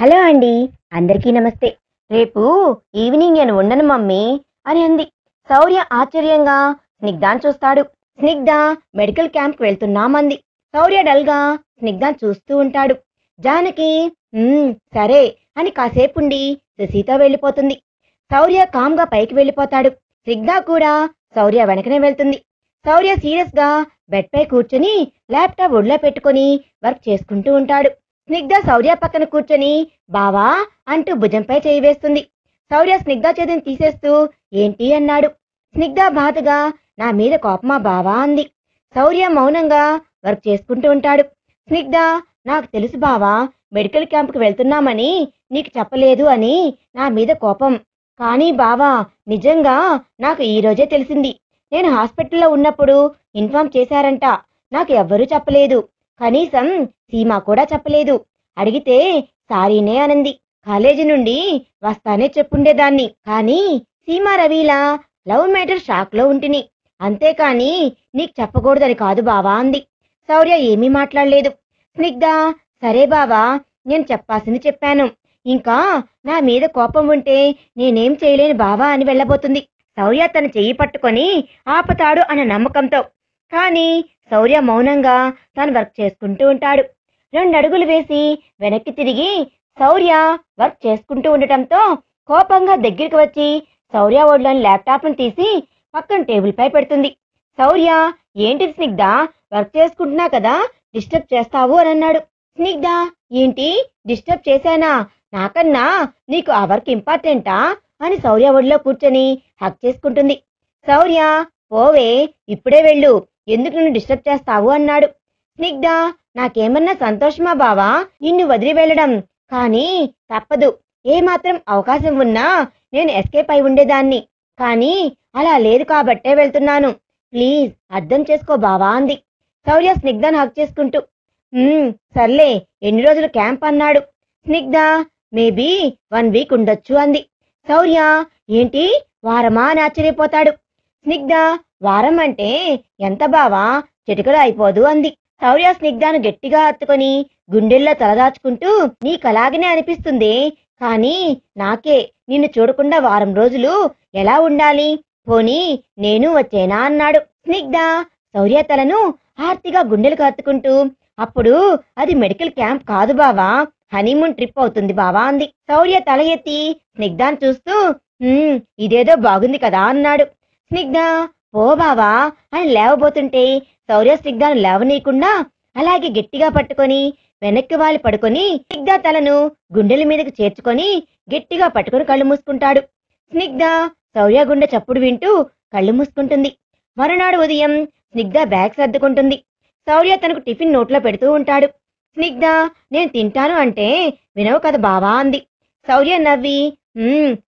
Hello అండి. అందరికీ నమస్తే. రేపు ఈవినింగ్ నేను ఉండను మమ్మీ అని అంది. శౌర్య ఆశ్చర్యంగా స్నిగ్ధాన్ని చూస్తాడు. స్నిగ్ధ మెడికల్ క్యాంప్కి వెళ్తున్నామంది. శౌర్య డల్గా స్నిగ్ధాన్ని చూస్తూ ఉంటాడు. జానకి సరే అని కాసేపుండి శశితో వెళ్ళిపోతుంది. శౌర్య కామ్గా పైకి వెళ్ళిపోతాడు. స్నిగ్ధ కూడా శౌర్య వెనకనే వెళ్తుంది. శౌర్య సీరియస్ గా బెడ్ పై కూర్చొని ల్యాప్టాప్ ఒళ్ళో పెట్టుకుని వర్క్ చేసుకుంటూ ఉంటాడు. స్నిగ్ధ శౌర్య పక్కన కూర్చొని బావా అంటూ భుజంపై చేయి వేస్తుంది. శౌర్య స్నిగ్ధ చేతిని తీసేస్తూ ఏంటి అన్నాడు. స్నిగ్ధ బాధగా నా మీద కోపమా బావా అంది. శౌర్య మౌనంగా వర్క్ చేసుకుంటూ ఉంటాడు. స్నిగ్ధ నాకు తెలుసు బావా, మెడికల్ క్యాంప్కి వెళ్తున్నామని నీకు చెప్పలేదు అని నా మీద కోపం. కానీ బావా, నిజంగా నాకు ఈ రోజే తెలిసింది. నేను హాస్పిటల్లో ఉన్నప్పుడు ఇన్ఫార్మ్ చేశారంట. నాకు ఎవ్వరూ చెప్పలేదు. కనీసం సీమా కూడా చెప్పలేదు. అడిగితే సారీనే అనంది. కాలేజీ నుండి వస్తానే చెప్పుండేదాన్ని. కానీ సీమా రవిలా లవ్ మ్యాటర్ షాక్ లో ఉంటిని. అంతేకాని నీకు చెప్పకూడదని కాదు బావా అంది. శౌర్య ఏమీ మాట్లాడలేదు. స్నిగ్ధ సరే బావా, నేను చెప్పాల్సింది చెప్పాను. ఇంకా నా మీద కోపం ఉంటే నేనేం చేయలేను బావా అని వెళ్ళబోతుంది. శౌర్య తన చెయ్యి పట్టుకొని ఆపుతాడు అన్న నమ్మకంతో. కానీ శౌర్య మౌనంగా తను వర్క్ చేసుకుంటూ ఉంటాడు. 2 అడుగులు వేసి వెనక్కి తిరిగి శౌర్య వర్క్ చేసుకుంటూ ఉండటంతో కోపంగా దగ్గరికి వచ్చి శౌర్య ఒడిలోని ల్యాప్టాప్ను తీసి పక్కన టేబుల్ పై పెడుతుంది. శౌర్య ఏంటిది స్నిగ్ధ, వర్క్ చేసుకుంటున్నా కదా, డిస్టర్బ్ చేస్తావు అని అన్నాడు. స్నిగ్ధ ఏంటి డిస్టర్బ్ చేశానా, నాకన్నా నీకు ఆ వర్క్ ఇంపార్టెంటా అని శౌర్య ఒడిలో కూర్చొని హక్ చేసుకుంటుంది. శౌర్య పోవే, ఇప్పుడే వెళ్ళు, ఎందుకు నిన్ను డిస్టర్బ్ చేస్తావు అన్నాడు. స్నిగ్ధ నాకేమన్నా సంతోషమా బావా నిన్ను వదిలి వెళ్ళడం, కానీ తప్పదు. ఏమాత్రం అవకాశం ఉన్నా నేను ఎస్కేప్ అయి ఉండేదాన్ని. కానీ అలా లేదు కాబట్టే వెళ్తున్నాను. ప్లీజ్ అర్థం చేసుకో బావా అంది. శౌర్య స్నిగ్ధను హక్ చేసుకుంటూ సర్లే, ఎన్ని రోజులు క్యాంప్ అన్నాడు. స్నిగ్ధ మేబీ 1 వీక్ ఉండొచ్చు అంది. శౌర్య ఏంటి వారమా అని ఆశ్చర్యపోతాడు. స్నిగ్ధ వారం అంటే ఎంత బావా, చిటికలో అయిపోదు అంది. శౌర్య స్నిగ్ధను గట్టిగా హత్తుకొని గుండెల్లో తలదాచుకుంటూ నీకలాగనే అనిపిస్తుంది, కానీ నాకే నిన్ను చూడకుండా వారం రోజులు ఎలా ఉండాలి, పోనీ నేను వచ్చేనా అన్నాడు. స్నిగ్ధ శౌర్య తలను ఆర్తిగా గుండెలకు హత్తుకుంటూ అప్పుడు అది మెడికల్ క్యాంప్ కాదు బావా, హనీమూన్ ట్రిప్ అవుతుంది బావా అంది. శౌర్య తల ఎత్తి స్నిగ్ధాన్ని చూస్తూ ఇదేదో బాగుంది కదా అన్నాడు. స్నిగ్ధ ఓ బావా అని లేవబోతుంటే శౌర్య స్నిగ్ధను లేవనీయకుండా అలాగే గట్టిగా పట్టుకొని వెనక్కి వాలి పడుకొని స్నిగ్ధ తలను గుండెల మీదకి చేర్చుకొని గట్టిగా పట్టుకొని కళ్ళు మూసుకుంటాడు. స్నిగ్ధ శౌర్య గుండె చప్పుడు వింటూ కళ్ళు మూసుకుంటుంది. మరునాడు ఉదయం స్నిగ్ధ బ్యాగ్ సర్దుకుంటుంది. శౌర్య తనకు టిఫిన్ నోట్లో పెడుతూ ఉంటాడు. స్నిగ్ధ నేను తింటాను అంటే వినవు కదా బావా అంది. శౌర్య నవ్వి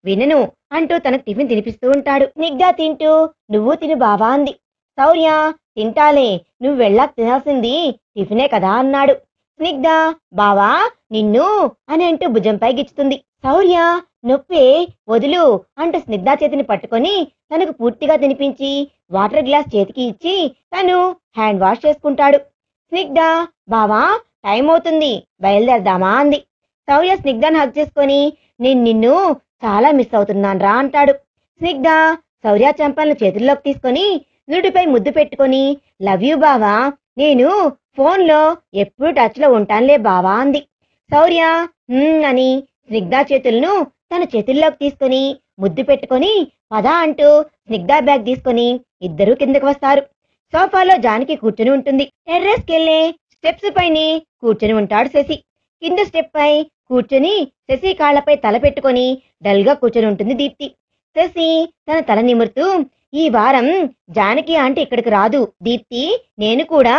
వినను అంటూ తనకు టిఫిన్ తినిపిస్తూ ఉంటాడు. స్నిగ్ధ తింటూ నువ్వు తిను బావా అంది. శౌర్య తింటాలే, నువ్వు వెళ్ళాక తినాల్సింది టిఫినే కదా అన్నాడు. స్నిగ్ధ బావా నిన్ను అని అంటూ భుజంపై గిచ్చుతుంది. శౌర్య నొప్పే వదులు అంటూ స్నిగ్ధ చేతిని పట్టుకొని తనకు పూర్తిగా తినిపించి వాటర్ గ్లాస్ చేతికి ఇచ్చి తను హ్యాండ్ వాష్ చేసుకుంటాడు. స్నిగ్ధ బావా టైం అవుతుంది, బయలుదేరదామా అంది. శౌర్య స్నిగ్ధను హగ్ చేసుకొని నేను నిన్ను చాలా మిస్ అవుతున్నాను రా అంటాడు. స్నిగ్ధ శౌర్య చెంపలను చేతుల్లోకి తీసుకొని నుడిపై ముద్దు పెట్టుకొని లవ్ యూ బావా, నేను ఫోన్లో ఎప్పుడు టచ్ లో ఉంటానులే బావా అంది. శౌర్య అని స్నిగ్ధ చేతులను తన చేతుల్లోకి తీసుకొని ముద్దు పెట్టుకొని పద అంటూ స్నిగ్ధ బ్యాగ్ తీసుకొని ఇద్దరూ కిందకు వస్తారు. సోఫాలో జానకి కూర్చుని ఉంటుంది. టెర్రస్కెళ్లే స్టెప్స్ పైన కూర్చుని ఉంటాడు శశి. కింద స్టెప్ పై కూర్చొని శశి కాళ్లపై తల పెట్టుకొని డల్ గా కూర్చొని ఉంటుంది దీప్తి. శశి తన తల నిమురుతూ ఈ వారం జానకి ఆంటీ ఇక్కడికి రాదు దీప్తి, నేను కూడా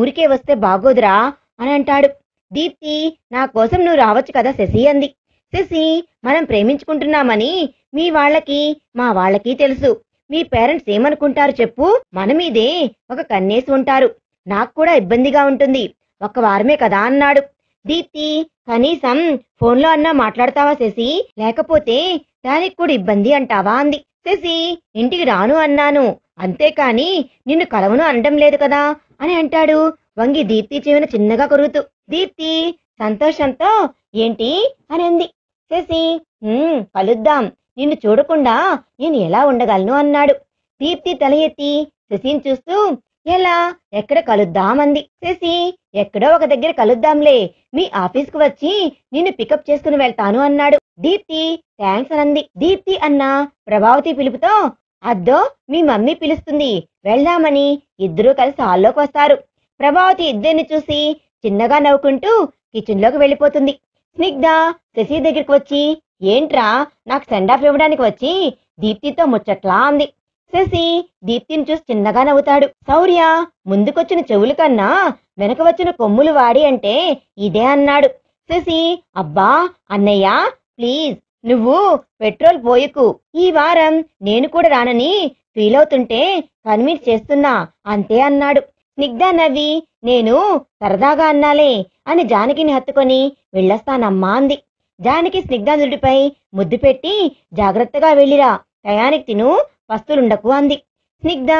ఊరికే వస్తే బాగోదురా అని అంటాడు. దీప్తి నా కోసం నువ్వు రావచ్చు కదా శశి అంది. శశి మనం ప్రేమించుకుంటున్నామని మీ వాళ్ళకి మా వాళ్ళకి తెలుసు. మీ పేరెంట్స్ ఏమనుకుంటారు చెప్పు, మన మీదే ఒక కన్నేసి ఉంటారు. నాకు కూడా ఇబ్బందిగా ఉంటుంది, 1 వారమే కదా అన్నాడు. దీప్తి కనీసం ఫోన్లో అన్నా మాట్లాడతావా శశి, లేకపోతే దానికి కూడా ఇబ్బంది అంటావా అంది. శశి ఇంటికి రాను అన్నాను, అంతేకాని నిన్ను కలవను అనడం లేదు కదా అని అంటాడు వంగి దీప్తి చెవిన చిన్నగా కొరుకుతూ. దీప్తి సంతోషంతో ఏంటి అని అంది. శశి కలుద్దాం, నిన్ను చూడకుండా నేను ఎలా ఉండగలను అన్నాడు. దీప్తి తల ఎత్తి శశిని చూస్తూ ఎలా, ఎక్కడ కలుద్దామంది. శశి ఎక్కడో ఒక దగ్గర కలుద్దాంలే, మీ ఆఫీస్కు వచ్చి నిన్ను పికప్ చేసుకుని వెళ్తాను అన్నాడు. దీప్తి థ్యాంక్స్ అనంది. దీప్తి అన్న ప్రభావతి పిలుపుతో అద్దో మీ మమ్మీ పిలుస్తుంది వెళ్దామని ఇద్దరూ కలిసి హాల్లోకి వస్తారు. ప్రభావతి ఇద్దరిని చూసి చిన్నగా నవ్వుకుంటూ కిచెన్ లోకి వెళ్ళిపోతుంది. స్నిగ్ధ శశి దగ్గరికి వచ్చి ఏంట్రా నాకు సెండ్ ఆఫ్ ఇవ్వడానికి వచ్చి దీప్తితో ముచ్చట్లా అంది. శశి దీప్తిని చూసి చిన్నగా నవ్వుతాడు. శౌర్య ముందుకొచ్చిన చెవుల కన్నా వెనక వచ్చిన కొమ్ములు వాడి అంటే ఇదే అన్నాడు. శశి అబ్బా అన్నయ్య ప్లీజ్ నువ్వు పెట్రోల్ పోయకు, ఈ వారం నేను కూడా రానని ఫీల్ అవుతుంటే కన్విన్స్ చేస్తున్నా అంతే అన్నాడు. స్నిగ్ధ నవ్వి నేను సరదాగా అన్నాలే అని జానకిని హత్తుకొని వెళ్ళొస్తానమ్మా అంది. జానకి స్నిగ్ధ నుడిపై ముద్దు పెట్టి జాగ్రత్తగా వెళ్ళిరా, టయానికి తిను, పస్తులుండకు అంది. స్నిగ్ధ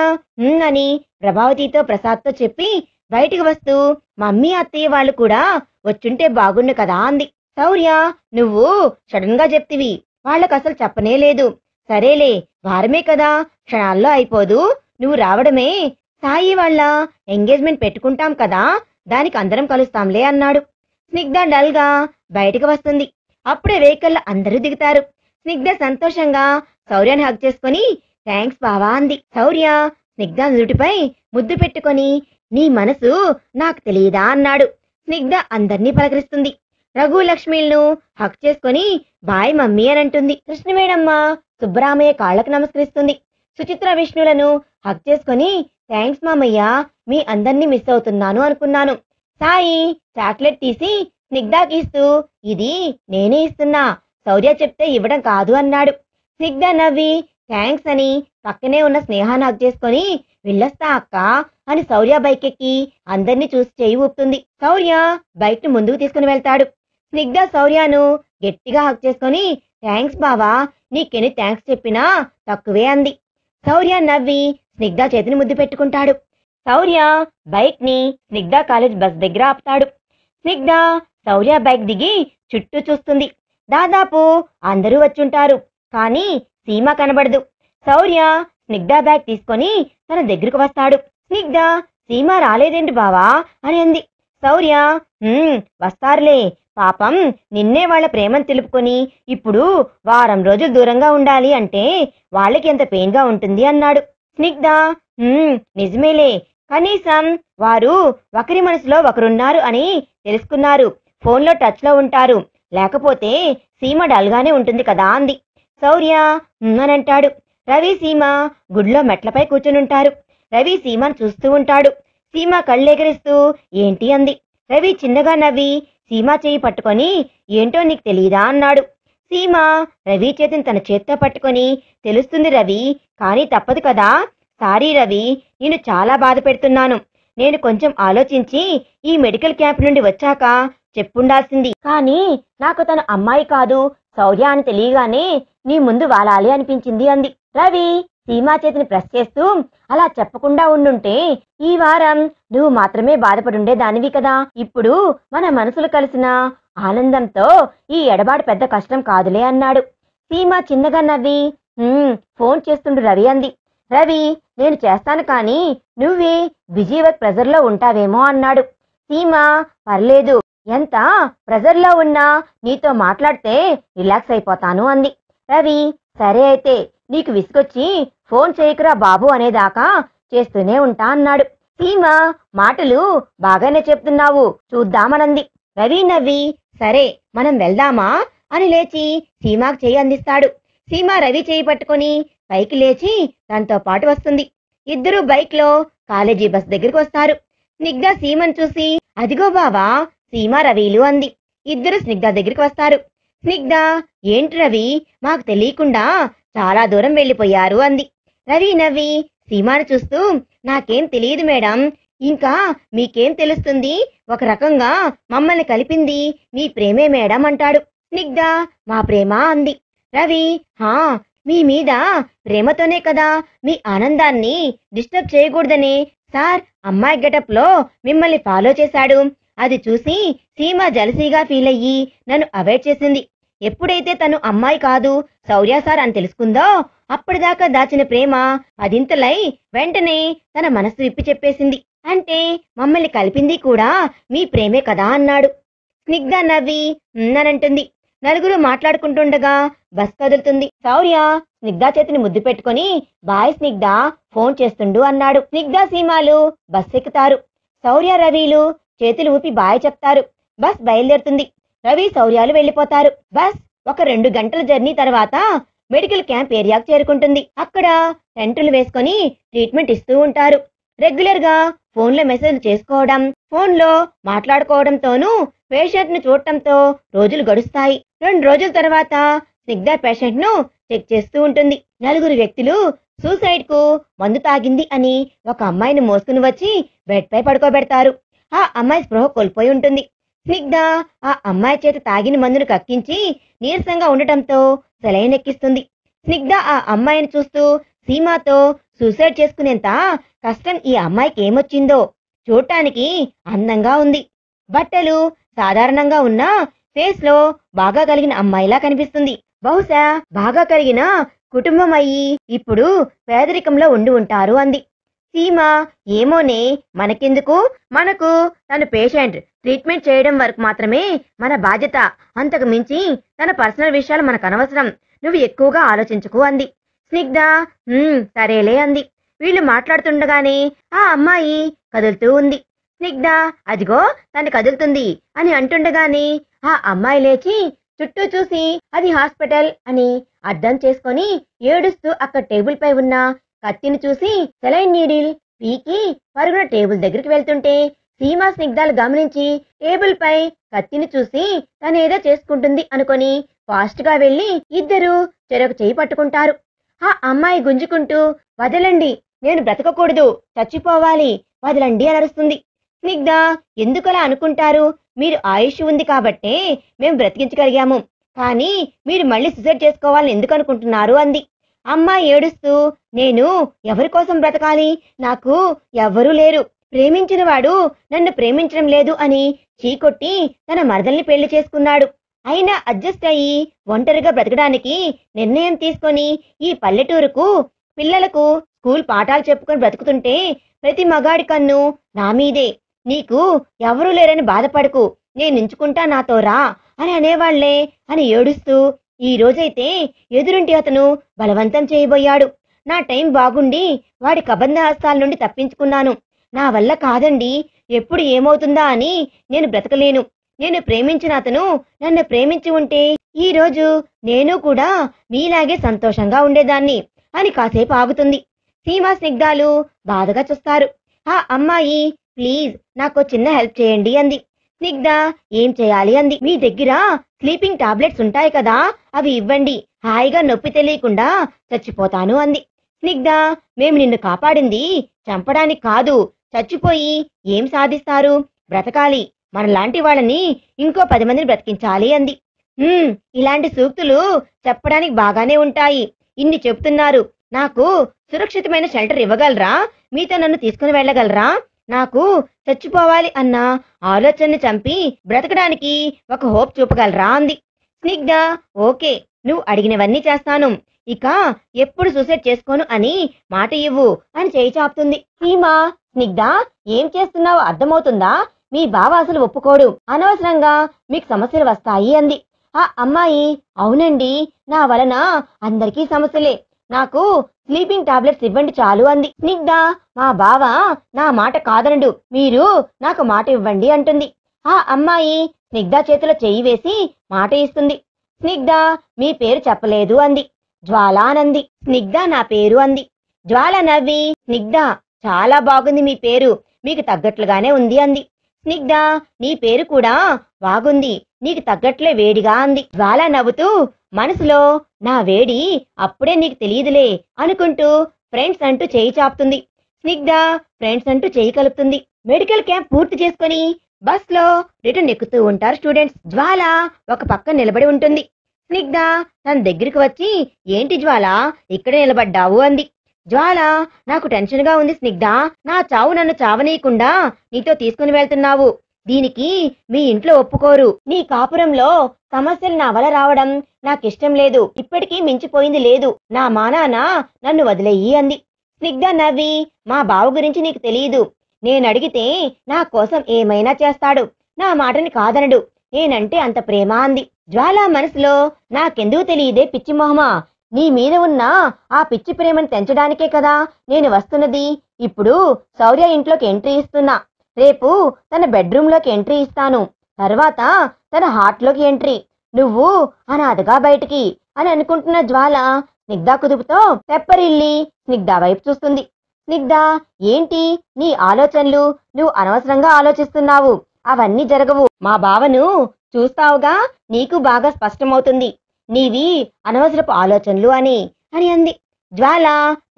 అని ప్రభావతితో ప్రసాద్తో చెప్పి బయటికి వస్తూ మమ్మీ అత్తయ్య వాళ్ళు కూడా వచ్చుంటే బాగుండు కదా అంది. శౌర్య నువ్వు సడన్ గా చెప్తివి, వాళ్ళకు అసలు చెప్పనే లేదు. సరేలే వారమే కదా, క్షణాల్లో అయిపోదు, నువ్వు రావడమే. సాయి వాళ్ళ ఎంగేజ్మెంట్ పెట్టుకుంటాం కదా, దానికి అందరం కలుస్తాంలే అన్నాడు. స్నిగ్ధ డల్ గా బయటికి వస్తుంది. అప్పుడే వెహికల్ అందరూ దిగుతారు. స్నిగ్ధ సంతోషంగా శౌర్యాన్ని హగ్ చేసుకుని థ్యాంక్స్ బావా అంది. శౌర్య స్నిగ్ధ నుదుటిపై ముద్దు పెట్టుకొని నీ మనసు నాకు తెలియదా అన్నాడు. స్నిగ్ధ అందర్నీ పలకరిస్తుంది. రఘు లక్ష్మిలను హక్ చేసుకుని బాయ్ మమ్మీ అని అంటుంది. కృష్ణవేణమ్మ సుబ్బరామయ్య కాళ్లకు నమస్కరిస్తుంది. సుచిత్ర విష్ణులను హక్ చేసుకుని థ్యాంక్స్ మామయ్య, మీ అందరినీ మిస్ అవుతున్నాను అనుకున్నాను. సాయి చాక్లెట్ తీసి స్నిగ్ధకి ఇస్తూ ఇది నేనే ఇస్తున్నా, శౌర్య చెప్తే ఇవ్వడం కాదు అన్నాడు. స్నిగ్ధ నవ్వి థ్యాంక్స్ అని పక్కనే ఉన్న స్నేహాన్ని హక్ చేసుకుని వెళ్ళొస్తా అక్క అని శౌర్య బైక్ ఎక్కి అందరినీ చూసి చేయి ఊపుతుంది. శౌర్య బైక్ ను ముందుకు తీసుకుని వెళ్తాడు. స్నిగ్ధ శౌర్యను గట్టిగా హక్ చేసుకుని థ్యాంక్స్ బావా, నీకెన్ని థ్యాంక్స్ చెప్పినా తక్కువే అంది. శౌర్య నవ్వి స్నిగ్ధ చేతిని ముద్దు పెట్టుకుంటాడు. శౌర్య బైక్ ని స్నిగ్ధ కాలేజ్ బస్ దగ్గర ఆపుతాడు. స్నిగ్ధ శౌర్య బైక్ దిగి చుట్టూ చూస్తుంది. దాదాపు అందరూ వచ్చుంటారు, కానీ సీమ కనబడదు. శౌర్య స్నిగ్ధ బ్యాగ్ తీసుకొని తన దగ్గరకు వస్తాడు. స్నిగ్ధ సీమ రాలేదేంటి బావా అని అంది. శౌర్య వస్తారులే, పాపం నిన్నే వాళ్ళ ప్రేమను తెలుపుకొని ఇప్పుడు వారం రోజులు దూరంగా ఉండాలి అంటే వాళ్ళకి ఎంత పెయిన్ గా ఉంటుంది అన్నాడు. స్నిగ్ధ నిజమేలే, కనీసం వారు ఒకరి మనసులో ఒకరున్నారు అని తెలుసుకున్నారు, ఫోన్లో టచ్ లో ఉంటారు, లేకపోతే సీమ డల్గానే ఉంటుంది కదా అంది. శౌర్య అని అంటాడు. రవి సీమ గుడిలో మెట్లపై కూర్చునుంటారు. రవి సీమను చూస్తూ ఉంటాడు. సీమ కళ్ళెగరిస్తూ ఏంటి అంది. రవి చిన్నగా నవ్వి సీమ చేయి పట్టుకొని ఏంటో నీకు తెలియదా అన్నాడు. సీమ రవి చేతిని తన చేత్తో పట్టుకొని తెలుస్తుంది రవి, కానీ తప్పదు కదా. సారీ రవి, నేను చాలా బాధ పెడుతున్నాను. నేను కొంచెం ఆలోచించి ఈ మెడికల్ క్యాంప్ నుండి వచ్చాక చెప్పుండాల్సింది, కానీ నాకు తన అమ్మాయి కాదు శౌర్య అని తెలియగానే నీ ముందు వాలాలి అనిపించింది అంది. రవి సీమా చేతిని ప్రెస్ చేస్తూ అలా చెప్పకుండా ఉండుంటే ఈ వారం నువ్వు మాత్రమే బాధపడుండే దానివి కదా. ఇప్పుడు మన మనసులు కలిసిన ఆనందంతో ఈ ఎడబాటు పెద్ద కష్టం కాదులే అన్నాడు. సీమా చిన్నగా నవ్వి ఫోన్ చేస్తుండు రవి అంది. రవి నేను చేస్తాను, కానీ నువ్వే బిజీ వర్క్ ప్రెజర్లో ఉంటావేమో అన్నాడు. సీమా పర్లేదు, ఎంత ప్రెజర్లో ఉన్నా నీతో మాట్లాడితే రిలాక్స్ అయిపోతాను అంది. రవి సరే అయితే నీకు విసుకొచ్చి ఫోన్ చేయకురా బాబు అనేదాకా చేస్తూనే ఉంటా అన్నాడు. సీమ మాటలు బాగానే చెప్తున్నావు, చూద్దామనంది. రవి నవ్వి సరే మనం వెళ్దామా అని లేచి సీమాకు చేయి అందిస్తాడు. సీమ రవి చేయి పట్టుకుని పైకి లేచి తనతో పాటు వస్తుంది. ఇద్దరు బైక్ లో కాలేజీ బస్ దగ్గరికి వస్తారు. స్నిగ్ధ సీమను చూసి అదిగో బావా సీమ రవిలు అంది. ఇద్దరు స్నిగ్ధ దగ్గరికి వస్తారు. స్నిగ్ధ ఏంటి రవి, మాకు తెలియకుండా చాలా దూరం వెళ్ళిపోయారు అంది. రవి నవ్వి సీమాను చూస్తూ నాకేం తెలియదు మేడం, ఇంకా మీకేం తెలుస్తుంది, ఒక రకంగా మమ్మల్ని కలిపింది మీ ప్రేమే మేడం అంటాడు. స్నిగ్ధ మా ప్రేమ అంది. రవి మీ మీద ప్రేమతోనే కదా మీ ఆనందాన్ని డిస్టర్బ్ చేయకూడదని సార్ అమ్మాయి గెటప్ లో మిమ్మల్ని ఫాలో చేశాడు, అది చూసి సీమ జలసీగా ఫీల్ అయ్యి నన్ను అవాయిడ్ చేసింది. ఎప్పుడైతే తను అమ్మాయి కాదు శౌర్య సార్ అని తెలుసుకుందో అప్పటిదాకా దాచిన ప్రేమ పదింతలై వెంటనే తన మనసు విప్పి చెప్పేసింది. అంటే మమ్మల్ని కలిపింది కూడా మీ ప్రేమే కదా అన్నాడు. స్నిగ్ధ నవ్వి అనంటుంది. నలుగురు మాట్లాడుకుంటుండగా బస్ కదులుతుంది. శౌర్య స్నిగ్ధ చేతిని ముద్దు పెట్టుకుని బాయ్ స్నిగ్ధ, ఫోన్ చేస్తుండు అన్నాడు. స్నిగ్ధ సీమాలు బస్ ఎక్కుతారు. శౌర్య రవిలు చేతులు ఊపి బాయ్ చెప్తారు. బస్ బయలుదేరుతుంది. రవి శౌర్యాలు వెళ్లిపోతారు. బస్ ఒక 2 గంటల జర్నీ తర్వాత మెడికల్ క్యాంప్ ఏరియాకు చేరుకుంటుంది. అక్కడ టెంటులు వేసుకొని ట్రీట్మెంట్ ఇస్తూ ఉంటారు. రెగ్యులర్ గా ఫోన్లో మెసేజ్ చేసుకోవడం, ఫోన్లో మాట్లాడుకోవడంతోనూ పేషెంట్ ను చూడటంతో రోజులు గడుస్తాయి. 2 రోజుల తర్వాత స్నిగ్ధ పేషెంట్ ను చెక్ చేస్తూ ఉంటుంది. 4 వ్యక్తులు సూసైడ్ కు మందు తాగింది అని ఒక అమ్మాయిని మోసుకుని వచ్చి బెడ్ పై పడుకోబెడతారు. ఆ అమ్మాయి స్పృహ కోల్పోయి ఉంటుంది. స్నిగ్ధ ఆ అమ్మాయి చేత తాగిన మందును కక్కించి నీరసంగా ఉండటంతో సెలైన్ ఎక్కిస్తుంది. స్నిగ్ధ ఆ అమ్మాయిని చూస్తూ సీమాతో సూసైడ్ చేసుకునేంత కష్టం ఈ అమ్మాయికి ఏమొచ్చిందో, చూడటానికి అందంగా ఉంది, బట్టలు సాధారణంగా ఉన్నా ఫేస్ లో బాగా కలిగిన అమ్మాయిలా కనిపిస్తుంది. బహుశా బాగా కలిగిన కుటుంబం అయ్యి ఇప్పుడు పేదరికంలో ఉండి ఉంటారు అంది. సీమ ఏమోనే, మనకెందుకు, మనకు తను పేషెంట్ ట్రీట్మెంట్ చేయడం వరకు మాత్రమే మన బాధ్యత, అంతకు మించి తన పర్సనల్ విషయాలు మనకు అనవసరం, నువ్వు ఎక్కువగా ఆలోచించుకు అంది. స్నిగ్ధ సరేలే అంది. వీళ్ళు మాట్లాడుతుండగానే ఆ అమ్మాయి కదులుతూ ఉంది. స్నిగ్ధ అదిగో తను కదులుతుంది అని అంటుండగానే ఆ అమ్మాయి లేచి చుట్టూ చూసి అది హాస్పిటల్ అని అర్థం చేసుకొని ఏడుస్తూ అక్కడ టేబుల్ పై ఉన్న కత్తిని చూసి సెలైన్ నీడిల్ పీకి పరుగున టేబుల్ దగ్గరికి వెళ్తుంటే సీమ స్నిగ్ధాలు గమనించి టేబుల్ పై కత్తిని చూసి తనేదో చేసుకుంటుంది అనుకొని ఫాస్ట్ గా వెళ్లి ఇద్దరు చెరొక చేయి పట్టుకుంటారు. ఆ అమ్మాయి గుంజుకుంటూ వదలండి, నేను బ్రతకకూడదు, చచ్చిపోవాలి, వదలండి అని అరుస్తుంది. స్నిగ్ధ ఎందుకలా అనుకుంటారు, మీరు ఆయుష్ ఉంది కాబట్టే మేము బ్రతికించగలిగాము, కానీ మీరు మళ్ళీ సూసైడ్ చేసుకోవాలని ఎందుకు అనుకుంటున్నారు అంది. అమ్మాయి ఏడుస్తూ నేను ఎవరి కోసం బ్రతకాలి, నాకు ఎవ్వరూ లేరు, ప్రేమించిన వాడు నన్ను ప్రేమించడం లేదు అని చీకొట్టి తన మరదల్ని పెళ్లి చేసుకున్నాడు, అయినా అడ్జస్ట్ అయ్యి ఒంటరిగా బ్రతకడానికి నిర్ణయం తీసుకొని ఈ పల్లెటూరుకు పిల్లలకు స్కూల్ పాఠాలు చెప్పుకొని బ్రతుకుతుంటే ప్రతి మగాడి కన్ను నా మీదే, నీకు ఎవరూ లేరని బాధపడకు, నేనుంచుకుంటా నాతో రా అని అనేవాళ్లే అని ఏడుస్తూ ఈ రోజైతే ఎదురుంటి అతను బలవంతం చేయబోయాడు. నా టైం బాగుండి వాడి కబంధ హస్తాల నుండి తప్పించుకున్నాను, నా వల్ల కాదండి, ఎప్పుడు ఏమవుతుందా అని నేను బ్రతకలేను, నేను ప్రేమించిన అతను నన్ను ప్రేమించి ఉంటే ఈ రోజు నేను కూడా మీలాగే సంతోషంగా ఉండేదాన్ని అని కాసేపు ఆగుతుంది. సీమ స్నిగ్ధాలు బాధగా చూస్తారు. ఆ అమ్మాయి ప్లీజ్ నాకు చిన్న హెల్ప్ చేయండి అంది. స్నిగ్ధ ఏం చేయాలి అంది. మీ దగ్గర స్లీపింగ్ టాబ్లెట్స్ ఉంటాయి కదా, అవి ఇవ్వండి, హాయిగా నొప్పి తెలియకుండా చచ్చిపోతాను అంది. స్నిగ్ధ మేము నిన్ను కాపాడింది చంపడానికి కాదు, చచ్చిపోయి ఏం సాధిస్తారు, బ్రతకాలి, మనలాంటి వాళ్ళని ఇంకో 10 మందిని బ్రతికించాలి అంది. ఇలాంటి సూక్తులు చెప్పడానికి బాగానే ఉంటాయి, ఇన్ని చెప్తున్నారు, నాకు సురక్షితమైన షెల్టర్ ఇవ్వగలరా, మీతో నన్ను తీసుకుని వెళ్ళగలరా, నాకు చచ్చిపోవాలి అన్న ఆలోచనని చంపి బ్రతకడానికి ఒక హోప్ చూపగలరా అంది. స్నిగ్ధ ఓకే, నువ్వు అడిగినవన్నీ చేస్తాను, ఇక ఎప్పుడు సూసైడ్ చేసుకోను అని మాట ఇవ్వు అని చేయి చాపుతుంది. సీమ స్నిగ్ధ ఏం చేస్తున్నావో అర్థమవుతుందా, మీ బావ అసలు ఒప్పుకోడు, అనవసరంగా మీకు సమస్యలు వస్తాయి అంది. ఆ అమ్మాయి అవునండి, నా వలన అందరికీ సమస్యలే, నాకు స్లీపింగ్ టాబ్లెట్స్ ఇవ్వండి చాలు అంది. స్నిగ్ధ మా బావ నా మాట కాదనడు, మీరు నాకు మాట ఇవ్వండి అంటుంది. ఆ అమ్మాయి స్నిగ్ధ చేతిలో చెయ్యి వేసి మాట ఇస్తుంది. స్నిగ్ధ మీ పేరు చెప్పలేదు అంది. జ్వాల అనంది. స్నిగ్ధ నా పేరు అంది. జ్వాల నవ్వి స్నిగ్ధ చాలా బాగుంది మీ పేరు, మీకు తగ్గట్లుగానే ఉంది అంది. స్నిగ్ధ నీ పేరు కూడా బాగుంది, నీకు తగ్గట్లే వేడిగా అంది. జ్వాల నవ్వుతూ మనసులో నా వేడి అప్పుడే నీకు తెలియదులే అనుకుంటూ ఫ్రెండ్స్ అంటూ చేయి చాపుతుంది. స్నిగ్ధ ఫ్రెండ్స్ అంటూ చేయి కలుపుతుంది. మెడికల్ క్యాంప్ పూర్తి చేసుకుని బస్ లో రిటర్న్ ఎక్కుతూ ఉంటారు స్టూడెంట్స్. జ్వాల ఒక పక్క నిలబడి ఉంటుంది. స్నిగ్ధ తన దగ్గరికి వచ్చి ఏంటి జ్వాల ఇక్కడే నిలబడ్డావు అంది. జ్వాల నాకు టెన్షన్ గా ఉంది స్నిగ్ధ, నా చావు నన్ను చావనీయకుండా నీతో తీసుకుని వెళ్తున్నావు, దీనికి మీ ఇంట్లో ఒప్పుకోరు. నీ కాపురంలో సమస్యలు నా వల్ల రావడం నాకిష్టం లేదు. ఇప్పటికీ మించిపోయింది లేదు. నా మానాన నన్ను వదిలేయి అంది. స్నిగ్ధ నవ్వి, మా బావ గురించి నీకు తెలియదు. నేనడిగితే నా కోసం ఏమైనా చేస్తాడు. నా మాటని కాదనడు. నేనంటే అంత ప్రేమ అంది. జ్వాల మనసులో, నాకెందుకు తెలియదే పిచ్చి మొహమా, నీ మీద ఉన్న ఆ పిచ్చి ప్రేమను తెంచడానికే కదా నేను వస్తున్నది. ఇప్పుడు శౌర్య ఇంట్లోకి ఎంట్రీ ఇస్తున్నా. రేపు తన బెడ్రూమ్లోకి ఎంట్రీ ఇస్తాను. తర్వాత తన హార్ట్లోకి ఎంట్రీ. నువ్వు అనాథగా బయటికి అని అనుకుంటున్న జ్వాల స్నిగ్ధ కుదుపుతో తెప్పరిల్లి స్నిగ్ధ వైపు చూస్తుంది. స్నిగ్ధ, ఏంటి నీ ఆలోచనలు? నువ్వు అనవసరంగా ఆలోచిస్తున్నావు. అవన్నీ జరగవు. మా బావను చూస్తావుగా, నీకు బాగా స్పష్టమవుతుంది నీవి అనవసరపు ఆలోచనలు అని అంది. జ్వాల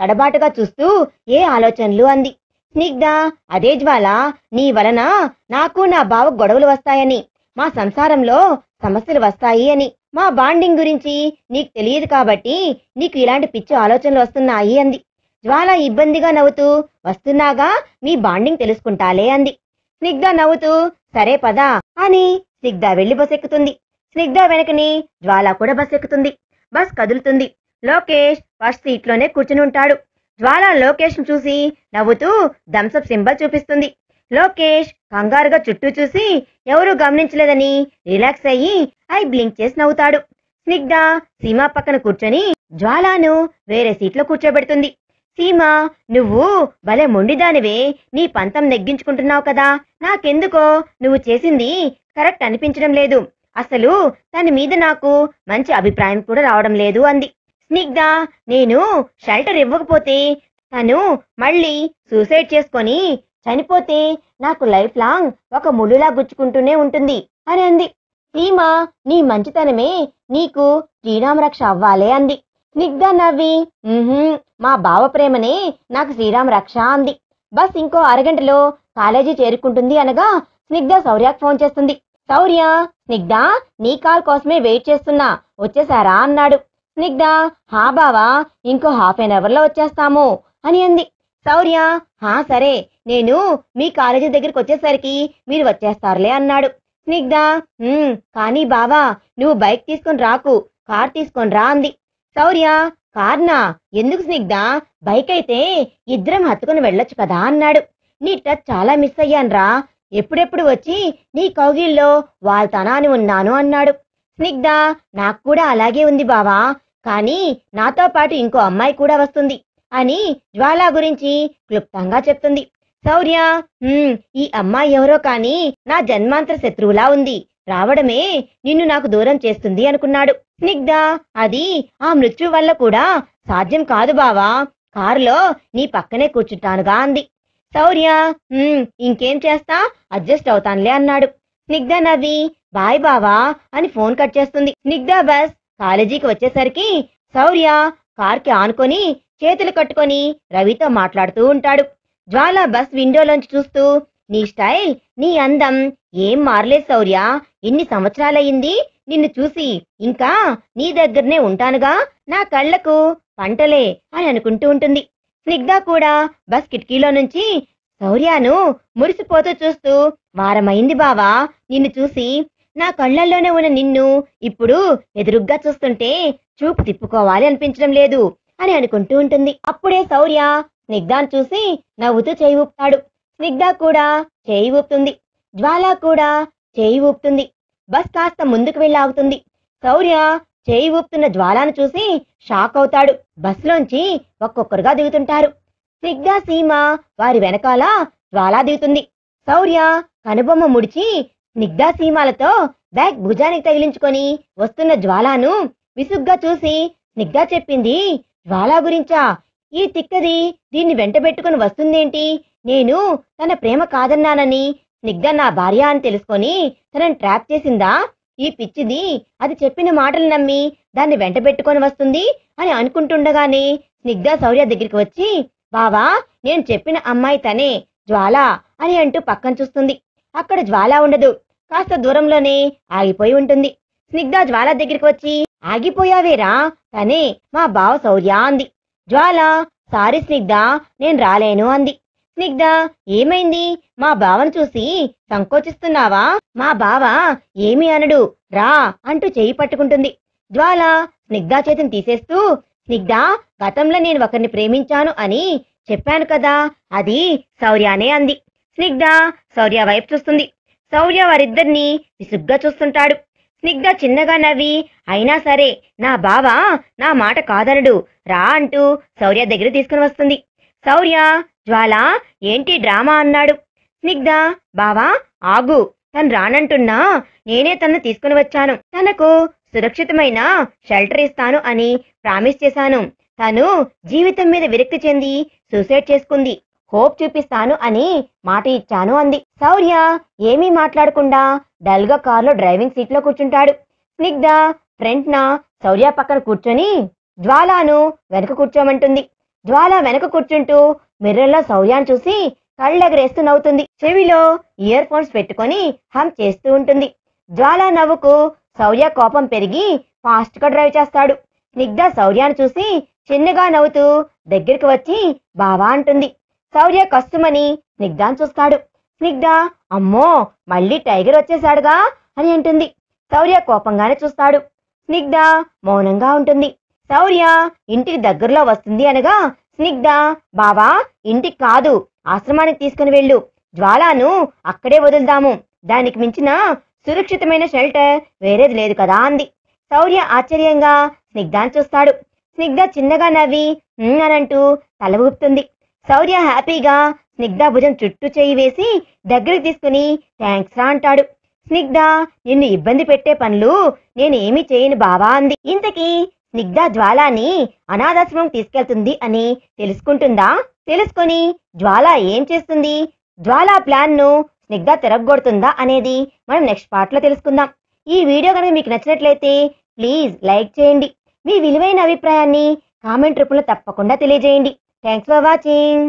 తడబాటుగా చూస్తూ, ఏ ఆలోచనలు అంది. స్నిగ్ధ, అదే జ్వాల, నీ వలన నాకు నా బావ గొడవలు వస్తాయని, మా సంసారంలో సమస్యలు వస్తాయి అని, మా బాండింగ్ గురించి నీకు తెలియదు కాబట్టి నీకు ఇలాంటి పిచ్చి ఆలోచనలు వస్తున్నాయి అంది. జ్వాల ఇబ్బందిగా నవ్వుతూ, వస్తున్నాగా, మీ బాండింగ్ తెలుసుకుంటాలే అంది. స్నిగ్ధ నవ్వుతూ, సరే పదా అని స్నిగ్ధ వెళ్లి బస్ ఎక్కుతుంది. స్నిగ్ధ వెనకని జ్వాల కూడా బస్ ఎక్కుతుంది. బస్ కదులుతుంది. లోకేష్ ఫస్ట్ సీట్లోనే కూర్చుని ఉంటాడు. జ్వాల లోకేష్ చూసి నవ్వుతూ థమ్సప్ సింబల్ చూపిస్తుంది. లోకేష్ కంగారుగా చుట్టూ చూసి ఎవరూ గమనించలేదని రిలాక్స్ అయ్యి ఐ బ్లింక్ చేసి నవ్వుతాడు. స్నిగ్ధ సీమ పక్కన కూర్చొని జ్వాలను వేరే సీట్లో కూర్చోబెడుతుంది. సీమ, నువ్వు భలే మొండిదానివే, నీ పంతం నెగ్గించుకుంటున్నావు కదా. నాకెందుకో నువ్వు చేసింది కరెక్ట్ అనిపించడం లేదు. అసలు తన మీద నాకు మంచి అభిప్రాయం కూడా రావడం లేదు అంది. స్నిగ్ధ, నేను షెల్టర్ ఇవ్వకపోతే తను మళ్ళీ సూసైడ్ చేసుకొని చనిపోతే నాకు లైఫ్ లాంగ్ ఒక ముళ్ళులా గుచ్చుకుంటూనే ఉంటుంది అని అంది. సీమ, నీ మంచితనమే నీకు శ్రీరామ రక్ష అవ్వాలే అంది. స్నిగ్ధ నవ్వి, మా బావ ప్రేమనే నాకు శ్రీరామ రక్ష అంది. బస్ ఇంకో అరగంటలో కాలేజీ చేరుకుంటుంది అనగా స్నిగ్ధ శౌర్యకు ఫోన్ చేస్తుంది. శౌర్య, స్నిగ్ధ నీ కాల్ కోసమే వెయిట్ చేస్తున్నా, వచ్చేసారా అన్నాడు. స్నిగ్ధ, హా బావా, ఇంకో హాఫ్ అన్ అవర్ లో వచ్చేస్తాము అని అంది. శౌర్య, హా సరే, నేను మీ కాలేజీ దగ్గరికి వచ్చేసరికి మీరు వచ్చేస్తారులే అన్నాడు. స్నిగ్ధ, కానీ బావా, నువ్వు బైక్ తీసుకొని రాకు, కార్ తీసుకొని రా అంది. శౌర్య, కార్నా? ఎందుకు స్నిగ్ధ, బైక్ అయితే ఇద్దరం హత్తుకుని వెళ్ళొచ్చు కదా అన్నాడు. నీ టచ్ చాలా మిస్ అయ్యాన్రా, ఎప్పుడెప్పుడు వచ్చి నీ కౌగిల్లో వాళ్తానా అని ఉన్నాను అన్నాడు. స్నిగ్ధ, నాకు కూడా అలాగే ఉంది బావా, కానీ నాతో పాటు ఇంకో అమ్మాయి కూడా వస్తుంది అని జ్వాల గురించి క్లుప్తంగా చెప్తుంది. శౌర్య, ఈ అమ్మాయి ఎవరో కానీ నా జన్మాంతర శత్రువులా ఉంది, రావడమే నిన్ను నాకు దూరం చేస్తుంది అనుకున్నాడు. స్నిగ్ధ, అది ఆ మృత్యు వల్ల కూడా సాధ్యం కాదు బావా, కారులో నీ పక్కనే కూర్చుంటానుగా అంది. శౌర్య, ఇంకేం చేస్తా, అడ్జస్ట్ అవుతానులే అన్నాడు. స్నిగ్ధ నవ్వి, బాయ్ బావా అని ఫోన్ కట్ చేస్తుంది. స్నిగ్ధ బస్ కాలేజీకి వచ్చేసరికి శౌర్య కార్కి ఆనుకొని చేతులు కట్టుకొని రవితో మాట్లాడుతూ ఉంటాడు. జ్వాల బస్ విండోలోంచి చూస్తూ, నీ స్టైల్, నీ అందం ఏం మారలేదు శౌర్య, ఎన్ని సంవత్సరాలయ్యింది నిన్ను చూసి, ఇంకా నీ దగ్గరనే ఉంటానుగా, నా కళ్లకు పంటలే అని అనుకుంటూ ఉంటుంది. స్నిగ్ధ కూడా బస్ కిటికీలో నుంచి శౌర్యను మురిసిపోతూ చూస్తూ, వారమైంది బావా నిన్ను చూసి, నా కళ్లల్లోనే ఉన్న నిన్ను ఇప్పుడు ఎదురుగ్గా చూస్తుంటే చూపు తిప్పుకోవాలి అనిపించడం లేదు అని అనుకుంటూ ఉంటుంది. అప్పుడే శౌర్య స్నిగ్ధను చూసి నవ్వుతూ చేయి ఊపుతాడు. స్నిగ్ధ కూడా చేయి ఊపుతుంది. జ్వాల కూడా చేయి ఊపుతుంది. బస్ కాస్త ముందుకు వెళ్ళి ఆగుతుంది. శౌర్య చేయి ఊపుతున్న జ్వాలను చూసి షాక్ అవుతాడు. బస్సులోంచి ఒక్కొక్కరుగా దిగుతుంటారు. స్నిగ్ధ, సీమ వారి వెనకాల జ్వాల దిగుతుంది. శౌర్య కనుబొమ్మ ముడిచి స్నిగ్ధ సీమాలతో బ్యాగ్ భుజానికి తగిలించుకొని వస్తున్న జ్వాలను విసుగ్గా చూసి, స్నిగ్ధ చెప్పింది జ్వాల గురించా? ఈ తిక్కది దీన్ని వెంటబెట్టుకుని వస్తుందేంటి? నేను తన ప్రేమ కాదన్నానని, స్నిగ్ధ నా భార్య అని తెలుసుకొని తనని ట్రాప్ చేసిందా? ఈ పిచ్చిది అది చెప్పిన మాటలు నమ్మి దాన్ని వెంటబెట్టుకొని వస్తుంది అని అనుకుంటుండగానే స్నిగ్ధ శౌర్య దగ్గరికి వచ్చి, బావా, నేను చెప్పిన అమ్మాయి తనే, జ్వాల అని అంటూ పక్కన చూస్తుంది. అక్కడ జ్వాల ఉండదు. కాస్త దూరంలోనే ఆగిపోయి ఉంటుంది. స్నిగ్ధ జ్వాల దగ్గరికి వచ్చి, ఆగిపోయావేరా, తనే మా బావ శౌర్య అంది. జ్వాల, సారీ స్నిగ్ధ, నేను రాలేను అంది. స్నిగ్ధ, ఏమైంది? మా బావను చూసి సంకోచిస్తున్నావా? మా బావ ఏమీ అనడు, రా అంటూ చెయ్యి పట్టుకుంటుంది. జ్వాల స్నిగ్ధ చేతిని తీసేస్తూ, స్నిగ్ధ, గతంలో నేను ఒకరిని ప్రేమించాను అని చెప్పాను కదా, అది శౌర్యానే అంది. స్నిగ్ధ శౌర్య వైపు చూస్తుంది. శౌర్య వారిద్దరినీ విసుగ్గా చూస్తుంటాడు. స్నిగ్ధ చిన్నగా నవ్వి, అయినా సరే నా బావ నా మాట కాదనడు, రా అంటూ శౌర్య దగ్గర తీసుకుని వస్తుంది. శౌర్య, జ్వాల, ఏంటి డ్రామా అన్నాడు. స్నిగ్ధ, బావా ఆగు, తను రానంటున్నా నేనే తనను తీసుకుని వచ్చాను. తనకు సురక్షితమైన షెల్టర్ ఇస్తాను అని ప్రామిస్ చేశాను. తను జీవితం మీద విరక్తి చెంది సూసైడ్ చేసుకుంది. హోప్ చూపిస్తాను అని మాట ఇచ్చాను అంది. శౌర్య ఏమీ మాట్లాడకుండా డల్గా కారులో డ్రైవింగ్ సీట్లో కూర్చుంటాడు. స్నిగ్ధ ఫ్రంట్ నా శౌర్య పక్కన కూర్చొని జ్వాలను వెనక కూర్చోమంటుంది. జ్వాల వెనక కూర్చుంటూ మిర్రర్లో శౌర్యాన్ని చూసి కళ్ళెగరేస్తూ నవ్వుతుంది. చెవిలో ఇయర్ ఫోన్స్ పెట్టుకొని హమ్ చేస్తూ ఉంటుంది. జ్వాల నవ్వుకు శౌర్య కోపం పెరిగి ఫాస్ట్ గా డ్రైవ్ చేస్తాడు. స్నిగ్ధ శౌర్యాన్ని చూసి చిన్నగా నవ్వుతూ దగ్గరికి వచ్చి బావా అంటుంది. శౌర్య కస్తుమని స్నిగ్ధాన్ని చూస్తాడు. స్నిగ్ధ, అమ్మో మళ్ళీ టైగర్ వచ్చేశాడుగా అని అంటుంది. శౌర్య కోపంగానే చూస్తాడు. స్నిగ్ధ మౌనంగా ఉంటుంది. శౌర్య ఇంటికి దగ్గరలో వస్తుంది అనగా స్నిగ్ధ, బావా ఇంటికి కాదు ఆశ్రమానికి తీసుకుని వెళ్ళు, జ్వాలను అక్కడే వదులుదాము, దానికి మించిన సురక్షితమైన షెల్టర్ వేరేది లేదు కదా అంది. శౌర్య ఆశ్చర్యంగా స్నిగ్ధాన్ని చూస్తాడు. స్నిగ్ధ చిన్నగా నవ్వి అనంటూ తల ఊపుతుంది. శౌర్య హ్యాపీగా స్నిగ్ధ భుజం చుట్టూ చేయి వేసి దగ్గరికి తీసుకుని థ్యాంక్స్ రా అంటాడు. స్నిగ్ధ, నిన్ను ఇబ్బంది పెట్టే పనులు నేనేమీ చేయను బావా అంది. ఇంతకీ స్నిగ్ధ జ్వాలాని అనాథాశ్రమం తీసుకెళ్తుంది అని తెలుసుకుంటుందా? తెలుసుకొని జ్వాల ఏం చేస్తుంది? జ్వాల ప్లాన్ ను స్నిగ్ధ తిరగొడుతుందా అనేది మనం నెక్స్ట్ పార్ట్ లో తెలుసుకుందాం. ఈ వీడియో కనుక మీకు నచ్చినట్లయితే ప్లీజ్ లైక్ చేయండి. మీ విలువైన అభిప్రాయాన్ని కామెంట్ రూపంలో తప్పకుండా తెలియజేయండి. Thanks for watching.